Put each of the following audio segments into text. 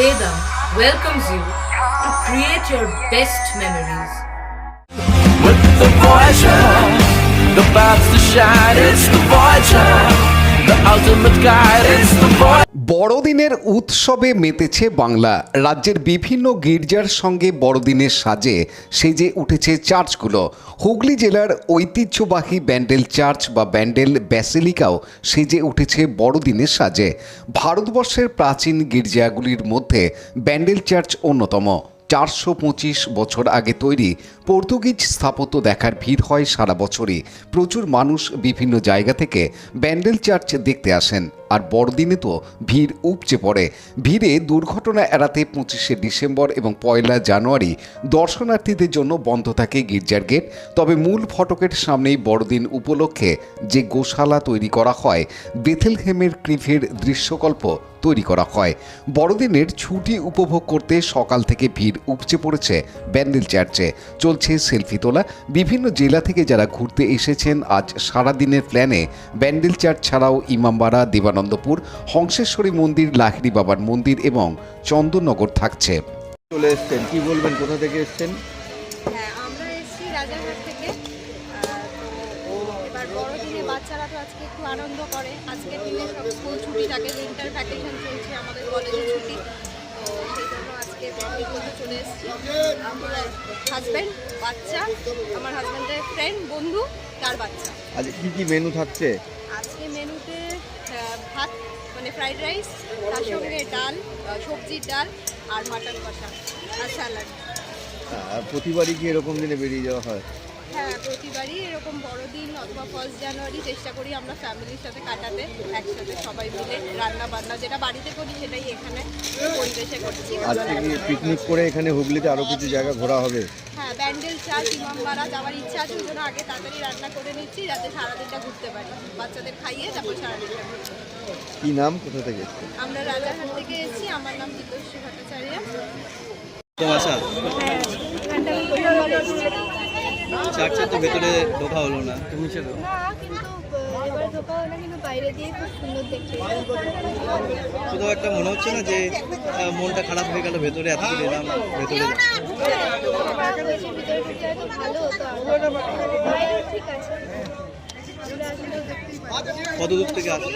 Vedam welcomes you to create your best memories. With the Voyager, the paths to shine, it's the Voyager, the ultimate guide, it's the Voyager. বড়দিনের উৎসবে মেতেছে বাংলা। রাজ্যের বিভিন্ন গির্জার সঙ্গে বড়দিনের সাজে সেজে উঠেছে চার্চগুলো। হুগলি জেলার ঐতিহ্যবাহী ব্যান্ডেল চার্চ বা ব্যান্ডেল ব্যাসিলিকাও সেজে উঠেছে বড়দিনের সাজে। ভারতবর্ষের প্রাচীন গির্জাগুলির মধ্যে ব্যান্ডেল চার্চ অন্যতম। 425 বছর আগে তৈরি পর্তুগিজ স্থাপত্য দেখার ভিড় হয় সারা বছরই। প্রচুর মানুষ বিভিন্ন জায়গা থেকে ব্যান্ডেল চার্চ দেখতে আসেন, আর বড়দিনে তো ভিড় উপচে পড়ে। ভিড়ে দুর্ঘটনা এড়াতে 25শে ডিসেম্বর এবং 1 জানুয়ারি দর্শনার্থীদের জন্য বন্ধ থাকে গির্জার গেট। তবে মূল ফটকের সামনেই বড়দিন উপলক্ষে যে গোশালা তৈরি করা হয়, বেথেলহেমের ক্রিভের দৃশ্যকল্প তৈরি করা হয়। বড়দিনের ছুটি উপভোগ করতে সকাল থেকে ভিড় উপচে পড়েছে ব্যান্ডেল চার্চে। চলছে সেলফি তোলা। বিভিন্ন জেলা থেকে যারা ঘুরতে এসেছেন আজ সারাদিনের প্ল্যানে ব্যান্ডেল চার্চ ছাড়াও ইমামবাড়া, দেবানন্দপুর, হংসেশ্বরী মন্দির, লাহিড়ী বাবার মন্দির এবং চন্দননগর থাকছে। চলে এসছেন, কি বলবেন, কোথা থেকে এসছেন? হ্যাঁ, আমরা এসেছি রাজারহাট থেকে। তো এবার বড়দিনে বাচ্চারা তো আজকে একটু আনন্দ করে। আজকের দিনে সব স্কুল ছুটি থাকে, উইন্টার ভ্যাকেশন চলছে, আমাদের কলেজে ছুটি। তো সেই জন্য আজকে ব্যান্ডেল করতে চলে এসেছি। আমার হাজব্যান্ড, বাচ্চা, আমার হাজব্যান্ডের ফ্রেন্ড, বন্ধু, তার বাচ্চা। আজকে কি কি মেনু থাকছে? আজকে মেনুতে ভাত, মানে ফ্রাইড রাইস, তার সঙ্গে ডাল, সবজির ডাল আর মাটন কষা আর স্যালাড। প্রতিবারই কি এরকম দিনে বেরিয়ে যাওয়া হয়? হ্যাঁ, প্রতিবারই এরকম বড়দিন অথবা 1 জানুয়ারি চেষ্টা করি আমরা ফ্যামিলির সাথে কাটাতে, একসাথে সবাই মিলে রান্না বান্না যেটা বাড়িতে করি সেটাই এখানে পরিবেশে করছি। আজকে কি পিকনিক করে এখানে হুগলিতে আরো কিছু জায়গা ঘোরা হবে? হ্যাঁ, ব্যান্ডেল চার্চ, ইমামবাড়া যাওয়ার ইচ্ছা আছে, ওই জন্য আগে তাড়াতাড়ি রান্না করে নিচ্ছি যাতে সারাদিনটা ঘুরতে পারি, বাচ্চাদের খাইয়ে তারপর সারাদিনটা ঘুরতে। কি নাম, কোথা থেকে এসছেন? আমরা রাজারহাট থেকে এসেছি। আমার নাম জিতেশ্রী ভট্টাচার্য। চার্চের তো ভেতরে ঢোকা হলো না, তুমি চলো। না, কিন্তু এবার ঢোকা হলো না, কিন্তু বাইরে দিয়ে খুব সুন্দর দেখতে। শুধু একটা মনে হচ্ছে না যে মনটা খারাপ হয়ে গেল, ভেতরে এত দূর এলাম, ভেতরে ভিতরে তো ভালো হতো, বাইরে ঠিক আছে। কত দূর থেকে আসা?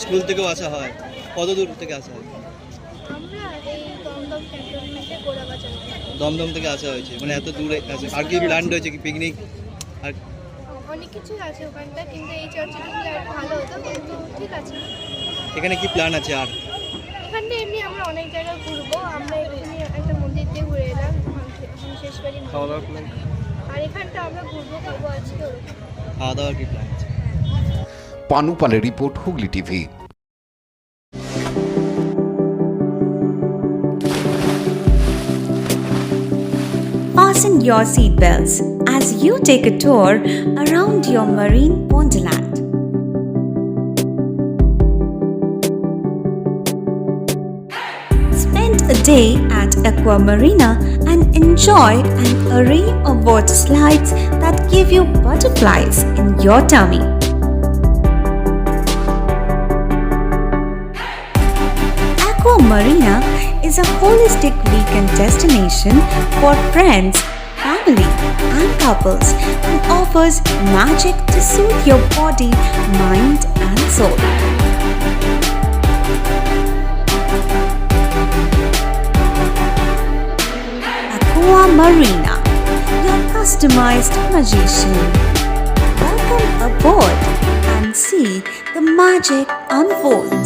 স্কুল থেকেও আসা হয়? কত দূর থেকে আসা হয়? আমরা এই দমদম ক্যান্টনমেন্টে গোড়াবাজার। দমদম থেকে আসা হয়েছে, মানে এত দূরে আছে। আর কি প্ল্যান রয়েছে, কি পিকনিক আর অনেক কিছুই আছে ওখানটা, কিন্তু এই চার্চে ঢুকলে আর ভালো হতো, কিন্তু ঠিক আছে। এখানে কি প্ল্যান আছে? আর এখানটা এমনি আমরা অনেক জায়গায় ঘুরবো। আমরা এখানে একটা মন্দির দিয়ে ঘুরে এলাম, হংসেশ্বরী মন্দির। আর এখানটা আমরা ঘুরবো, খাবো আজকে। খাওয়া দাওয়ার কি প্ল্যান আছে? পানু পালের report, Hooghly TV. Fasten your seatbelts as you take a tour around your marine wonderland. Spend a day at Aqua Marina and enjoy an array of water slides that give you butterflies in your tummy. Aqua Marina is a holistic weekend destination for friends, family, and couples and offers magic to soothe your body, mind, and soul. Aqua Marina, your customized magician. Welcome aboard and see the magic unfold.